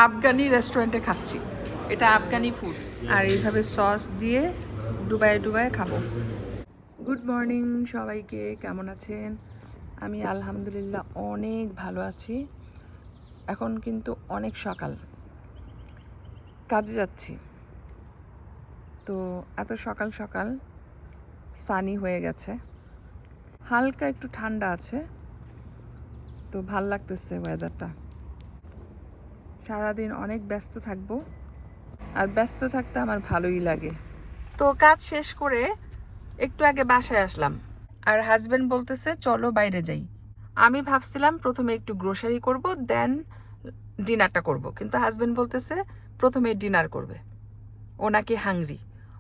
আফগানি রেস্টুরেন্টে খাচ্ছি। এটা আফগানি ফুড, আর এইভাবে সস দিয়ে ডুবায় ডুবায় খাবো। গুড মর্নিং সবাইকে, কেমন আছেন? আমি আলহামদুলিল্লাহ অনেক ভালো আছি। এখন কিন্তু অনেক সকাল, কাজে যাচ্ছি। তো এত সকাল সকাল সানি হয়ে গেছে, হালকা একটু ঠান্ডা আছে, তো ভাল লাগতেছে ওয়েদারটা। সারাদিন অনেক ব্যস্ত থাকবো, আর ব্যস্ত থাকতে আমার ভালোই লাগে। তো কাজ শেষ করে একটু আগে বাসায় আসলাম, আর হাজব্যান্ড বলতেছে চলো বাইরে যাই। আমি ভাবছিলাম প্রথমে একটু গ্রোসারি করব, দেন ডিনারটা করব, কিন্তু হাজব্যান্ড বলতেছে প্রথমে ডিনার করবে। ও নাকি হাংরি।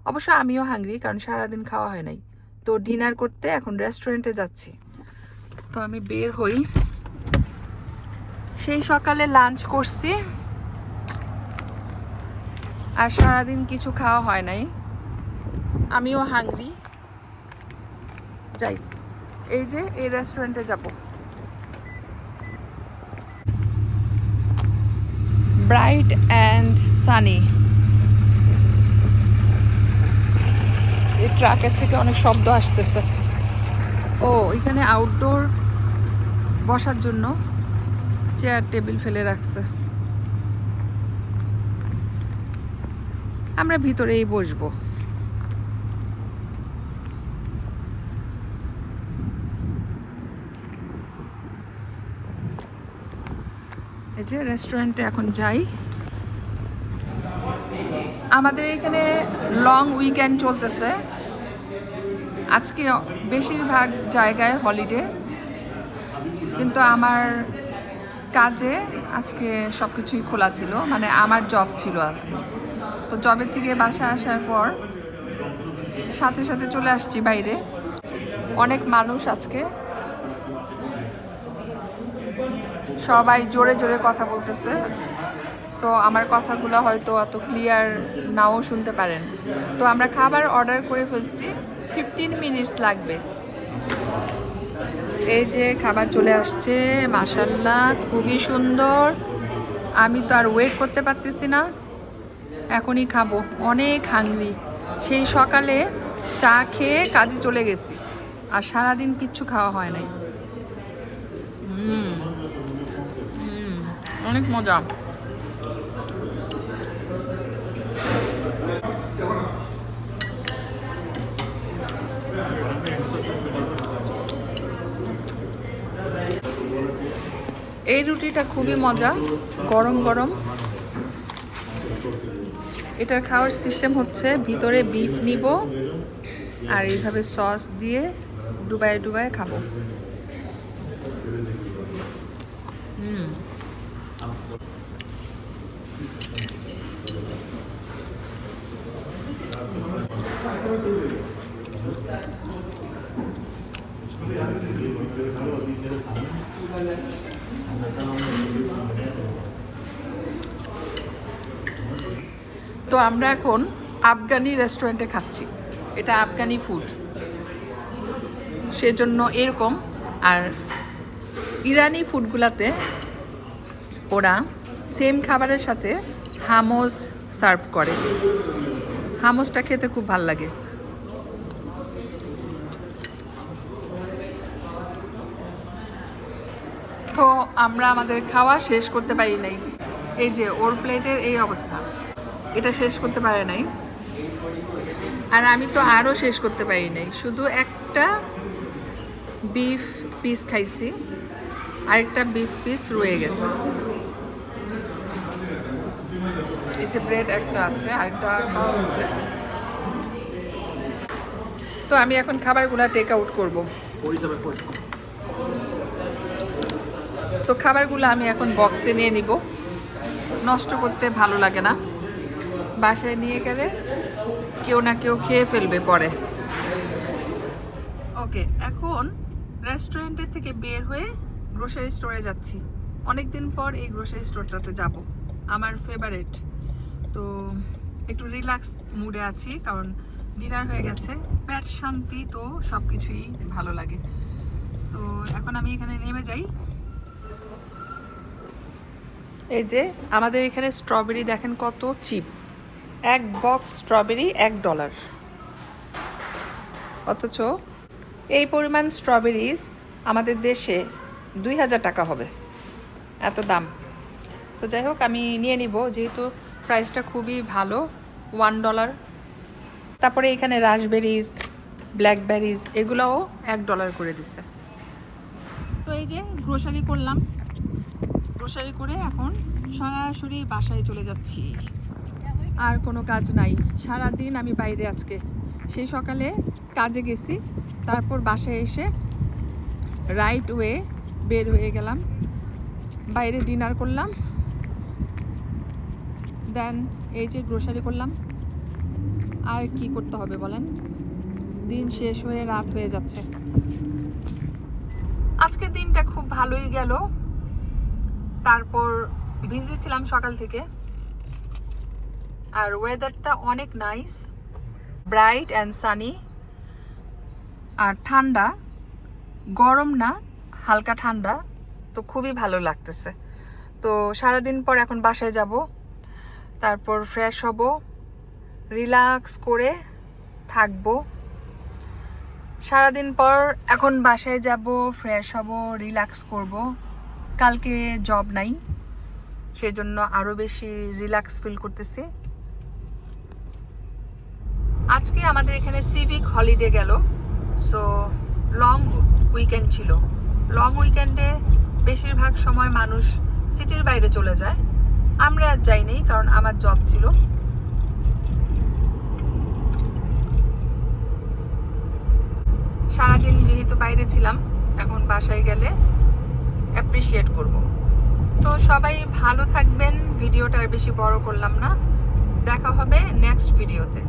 অবশ্য আমিও হাংরি, কারণ সারাদিন খাওয়া হয় নাই। তো ডিনার করতে এখন রেস্টুরেন্টে যাচ্ছি। তো আমি বের হই। সেই সকালে লাঞ্চ করছি, আর সারাদিন কিছু খাওয়া হয় নাই। আমিও হাংরি। যাই, এই যে এই রেস্টুরেন্টে যাব। Bright and sunny. এই ট্রাকের থেকে অনেক শব্দ আসতেছে। ও, এখানে আউটডোর বসার জন্য চেয়ার টেবিল ফেলে রাখছে। আমরা ভিতরেই বসবো। এই যে রেস্টুরেন্টে এখন যাই। আমাদের এখানে লং উইকেন্ড চলতেছে। আজকে বেশিরভাগ জায়গায় হলিডে, কিন্তু আমার কাজে আজকে সব কিছুই খোলা ছিল। মানে আমার জব ছিল আজকে। তো জবের থেকে বাসা আসার পর সাথে সাথে চলে আসছি বাইরে। অনেক মানুষ আজকে, সবাই জোরে জোরে কথা বলতেছে। সো আমার কথাগুলো হয়তো অত ক্লিয়ার নাও শুনতে পারেন। তো আমরা খাবার অর্ডার করে ফেলছি, 15 মিনিটস লাগবে। এই যে খাবার চলে আসছে, মাশাআল্লাহ খুবই সুন্দর। আমি তো আর ওয়েট করতে পারতেছি না, এখনই খাবো। অনেক হাংরি। সেই সকালে চা খেয়ে কাজে চলে গেছি, আর সারাদিন কিচ্ছু খাওয়া হয় নাই। অনেক মজা। এই রুটিটা খুবই মজা, গরম গরম। এটার খাওয়ার সিস্টেম হচ্ছে ভিতরে বিফ নিব, আর এইভাবে সস দিয়ে ডুবায় ডুবায় খাবো। তো আমরা এখন আফগানি রেস্টুরেন্টে খাচ্ছি। এটা আফগানি ফুড, সেজন্য এরকম। আর ইরানি ফুডগুলাতে ওরা সেম খাবারের সাথে হামস সার্ভ করে। হামসটা খেতে খুব ভাল লাগে। তো আমরা আমাদের খাওয়া শেষ করতে পারি নাই। এই যে ওর প্লেটের এই অবস্থা, এটা শেষ করতে পারে নাই। আর আমি তো আরও শেষ করতে পারি নাই, শুধু একটা বিফ পিস খাইছি, আরেকটা বিফ পিস রয়ে গেছে। এই যে ব্রেড একটা আছে, আরেকটা খাওয়া হয়েছে। তো আমি এখন খাবারগুলো টেক আউট করবো। তো খাবারগুলো আমি এখন বক্সে নিয়ে নিব, নষ্ট করতে ভালো লাগে না। বাসায় নিয়ে গেলে কেউ না কেউ খেয়ে ফেলবে পরে। ওকে, এখন রেস্টুরেন্টের থেকে বের হয়ে গ্রোসারি স্টোরে যাচ্ছি। অনেকদিন পর এই গ্রোসারি স্টোরটাতে যাব, আমার ফেভারিট। তো একটু রিল্যাক্স মুডে আছি, কারণ ডিনার হয়ে গেছে, পেট শান্তি, তো সব কিছুই ভালো লাগে। তো এখন আমি এখানে নেমে যাই। এই যে আমাদের এখানে স্ট্রবেরি দেখেন কত চিপ, এক বক্স স্ট্রবেরি $1, অথচ এই পরিমাণ স্ট্রবেরিজ আমাদের দেশে 2000 টাকা হবে, এত দাম। তো যাই হোক আমি নিয়ে নিব, যেহেতু প্রাইসটা খুবই ভালো, $1। তারপরে এখানে রাসবেরিজ, ব্ল্যাকবেরিজ এগুলোও $1 করে দিচ্ছে। তো এই যে গ্রোসারি করলাম, গ্রোসারি করে এখন সরাসরি বাসায় চলে যাচ্ছি। আর কোনো কাজ নাই, সারা দিন আমি বাইরে আজকে। সেই সকালে কাজে গেছি, তারপর বাসায় এসে রাইট ওয়ে বের হয়ে গেলাম, বাইরে ডিনার করলাম, দেন এই যে গ্রোসারি করলাম। আর কি করতে হবে বলেন, দিন শেষ হয়ে রাত হয়ে যাচ্ছে। আজকের দিনটা খুব ভালোই গেল। তারপর বিজি ছিলাম সকাল থেকে, আর ওয়েদারটা অনেক নাইস, ব্রাইট অ্যান্ড সানি, আর ঠান্ডা, গরম না, হালকা ঠান্ডা, তো খুবই ভালো লাগতেছে। তো সারাদিন পর এখন বাসায় যাব, তারপর ফ্রেশ হব, রিল্যাক্স করে থাকবো। সারাদিন পর এখন বাসায় যাব, ফ্রেশ হব, রিল্যাক্স করব। কালকে জব নাই, সেজন্য আরও বেশি রিল্যাক্স ফিল করতেছি। আজকে আমাদের এখানে সিভিক হলিডে গেল, সো লং উইকেন্ড ছিল। লং উইকেন্ডে বেশিরভাগ সময় মানুষ সিটির বাইরে চলে যায়, আমরা আর যাইনি কারণ আমার জব ছিল। সারাদিন যেহেতু বাইরে ছিলাম, এখন বাসায় গেলে অ্যাপ্রিসিয়েট করব। তো সবাই ভালো থাকবেন, ভিডিওটা আর বেশি বড় করলাম না, দেখা হবে নেক্সট ভিডিওতে।